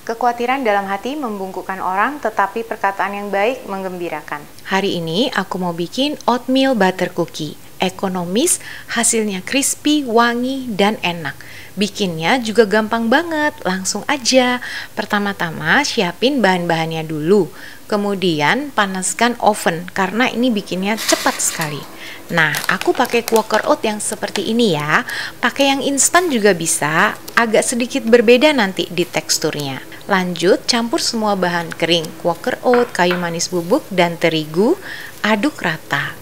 Kekhawatiran dalam hati membungkukkan orang, tetapi perkataan yang baik menggembirakan. Hari ini aku mau bikin oatmeal butter cookie. Ekonomis, hasilnya crispy, wangi, dan enak. Bikinnya juga gampang banget, langsung aja. Pertama-tama siapin bahan-bahannya dulu. Kemudian panaskan oven, karena ini bikinnya cepat sekali. Nah, aku pakai Quaker Oat yang seperti ini ya. Pakai yang instan juga bisa, agak sedikit berbeda nanti di teksturnya. Lanjut, campur semua bahan kering, Quaker Oat, kayu manis bubuk, dan terigu, aduk rata.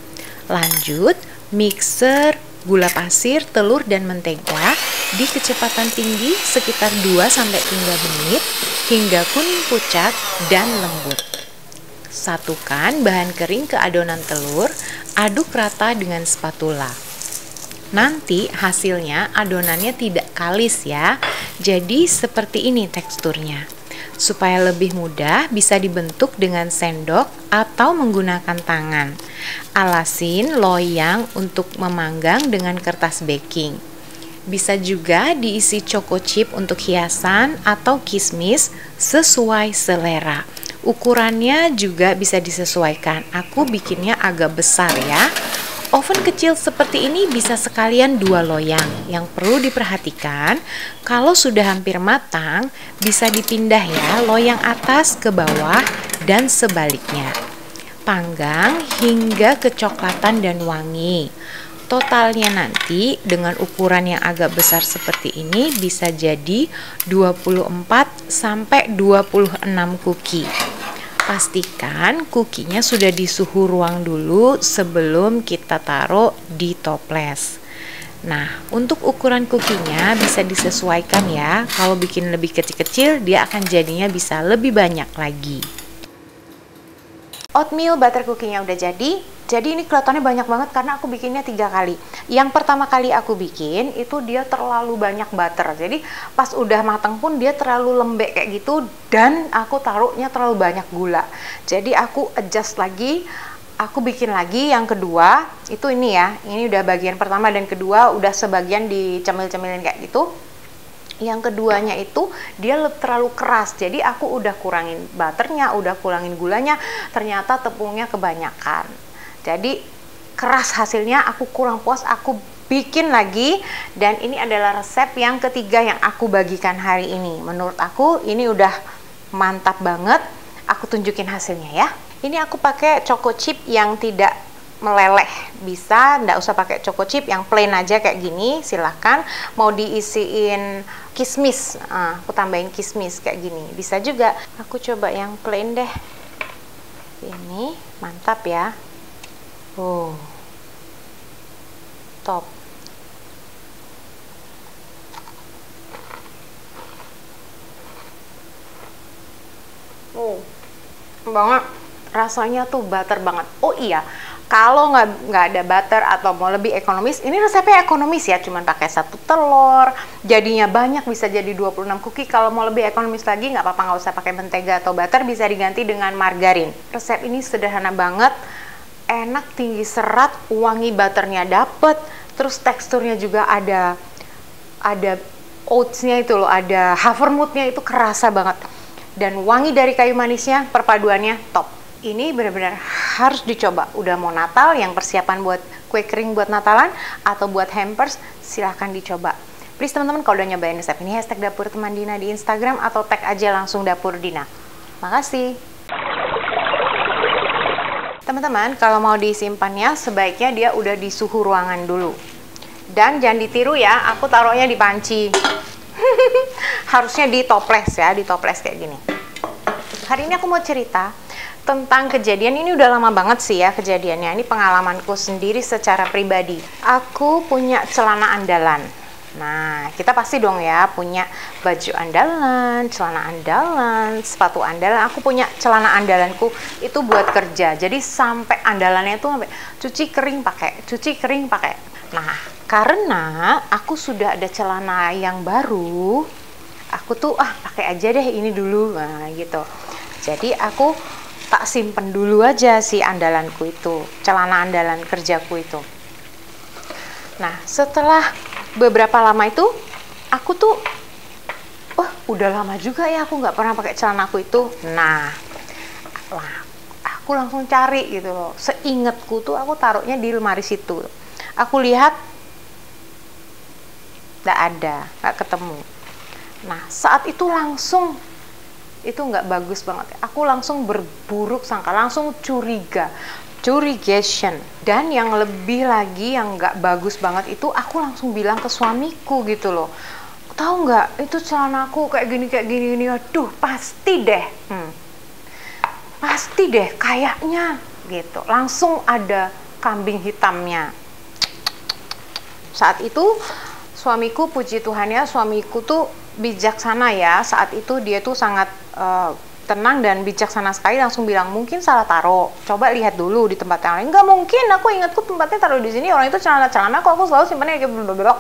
Lanjut, mixer, gula pasir, telur, dan mentega di kecepatan tinggi sekitar 2-3 menit hingga kuning pucat dan lembut. Satukan bahan kering ke adonan telur, aduk rata dengan spatula. Nanti hasilnya adonannya tidak kalis ya, jadi seperti ini teksturnya. Supaya lebih mudah bisa dibentuk dengan sendok atau menggunakan tangan. Alasin loyang untuk memanggang dengan kertas baking. Bisa juga diisi choco chip untuk hiasan atau kismis sesuai selera. Ukurannya juga bisa disesuaikan. Aku bikinnya agak besar ya. Oven kecil seperti ini bisa sekalian 2 loyang. Yang perlu diperhatikan, kalau sudah hampir matang, bisa dipindah ya loyang atas ke bawah dan sebaliknya. Panggang hingga kecoklatan dan wangi. Totalnya nanti dengan ukuran yang agak besar seperti ini bisa jadi 24-26 cookie. Pastikan kukinya sudah di suhu ruang dulu sebelum kita taruh di toples. Nah, untuk ukuran kukinya bisa disesuaikan ya. Kalau bikin lebih kecil-kecil, dia akan jadinya bisa lebih banyak lagi. Oatmeal butter cookie-nya udah jadi. Jadi ini kelihatannya banyak banget karena aku bikinnya 3 kali. Yang pertama kali aku bikin itu dia terlalu banyak butter. Jadi pas udah matang pun dia terlalu lembek kayak gitu dan aku taruhnya terlalu banyak gula. Jadi aku adjust lagi. Aku bikin lagi yang kedua. Itu ini ya. Ini udah bagian pertama dan kedua udah sebagian dicemil-cemilin kayak gitu. Yang keduanya itu dia terlalu keras, jadi aku udah kurangin butternya, udah kurangin gulanya, ternyata tepungnya kebanyakan. Jadi keras hasilnya, aku kurang puas, aku bikin lagi. Dan ini adalah resep yang ketiga yang aku bagikan hari ini. Menurut aku ini udah mantap banget. Aku tunjukin hasilnya ya. Ini aku pakai choco chip yang tidak meleleh, bisa nggak usah pakai choco chip, yang plain aja kayak gini silahkan. Mau diisiin kismis, aku tambahin kismis kayak gini bisa juga. Aku coba yang plain deh, ini mantap ya. Top. Banget rasanya tuh butter banget. Oh iya, kalau nggak ada butter atau mau lebih ekonomis, ini resepnya ekonomis ya, cuman pakai 1 telur, jadinya banyak, bisa jadi 26 cookie. Kalau mau lebih ekonomis lagi, nggak apa-apa, nggak usah pakai mentega atau butter, bisa diganti dengan margarin. Resep ini sederhana banget, enak, tinggi serat, wangi butternya dapet, terus teksturnya juga ada oatsnya itu loh, ada havermutnya itu kerasa banget, dan wangi dari kayu manisnya, perpaduannya top. Ini benar-benar harus dicoba. Udah mau Natal, yang persiapan buat kue kering buat Natalan atau buat hampers, silahkan dicoba. Please teman-teman, kalau udah nyobain resep ini, hashtag Dapur Teman Dina di Instagram atau tag aja langsung Dapur Dina. Makasih. Teman-teman, kalau mau disimpannya, sebaiknya dia udah di suhu ruangan dulu. Dan jangan ditiru ya, aku taruhnya di panci. Harusnya di toples ya, di toples kayak gini. Hari ini aku mau cerita tentang kejadian, ini udah lama banget sih ya kejadiannya. Ini pengalamanku sendiri secara pribadi. Aku punya celana andalan. Nah, kita pasti dong ya punya baju andalan, celana andalan, sepatu andalan. Aku punya celana andalanku itu buat kerja. Jadi sampai andalannya itu sampai cuci kering pakai, cuci kering pakai. Nah, karena aku sudah ada celana yang baru, aku tuh pakai aja deh ini dulu, nah gitu. Jadi aku tak simpen dulu aja si andalanku itu, celana andalan kerjaku itu. Nah, setelah beberapa lama itu, aku tuh, wah udah lama juga ya aku nggak pernah pakai celana aku itu. Nah, aku langsung cari gitu loh. Seingetku tuh aku taruhnya di lemari situ. Aku lihat nggak ada, nggak ketemu. Nah saat itu langsung, itu nggak bagus banget. Aku langsung berburuk sangka, langsung curigation. Dan yang lebih lagi yang nggak bagus banget itu, aku langsung bilang ke suamiku gitu loh, tahu nggak itu celanaku kayak gini, aduh pasti deh, pasti deh kayaknya gitu. Langsung ada kambing hitamnya. Saat itu suamiku, puji Tuhan ya, suamiku tuh bijaksana ya. Saat itu dia tuh sangat tenang dan bijaksana sekali, langsung bilang mungkin salah taruh, coba lihat dulu di tempat yang lain. Nggak mungkin, aku ingatku tempatnya taruh di sini, orang itu celana kok aku selalu simpannya kayak blablabla.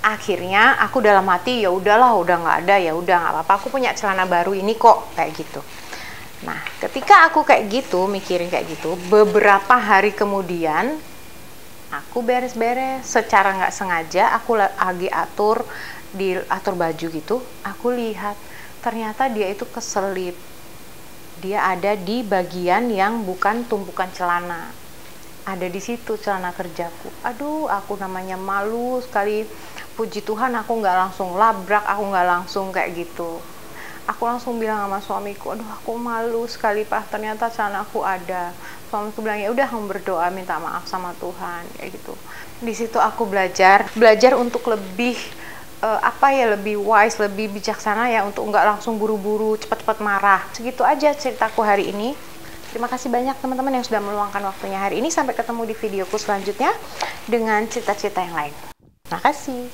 Akhirnya aku dalam hati, ya udahlah, udah nggak ada, ya udah nggak apa-apa, aku punya celana baru ini kok, kayak gitu. Nah ketika aku kayak gitu, mikirin kayak gitu, beberapa hari kemudian aku beres-beres secara nggak sengaja, aku lagi atur baju gitu, aku lihat ternyata dia itu keselip. Dia ada di bagian yang bukan tumpukan celana, ada di situ celana kerjaku. Aduh, aku namanya malu sekali. Puji Tuhan aku nggak langsung labrak, aku nggak langsung kayak gitu. Aku langsung bilang sama suamiku, aduh aku malu sekali Pak, ternyata celana aku ada. Suamiku bilang, ya udah kamu berdoa minta maaf sama Tuhan, kayak gitu. Di situ aku belajar untuk lebih lebih wise, lebih bijaksana ya, untuk nggak langsung buru-buru cepat-cepat marah. Segitu aja ceritaku hari ini. Terima kasih banyak teman-teman yang sudah meluangkan waktunya hari ini. Sampai ketemu di videoku selanjutnya dengan cerita-cerita yang lain. Terima kasih.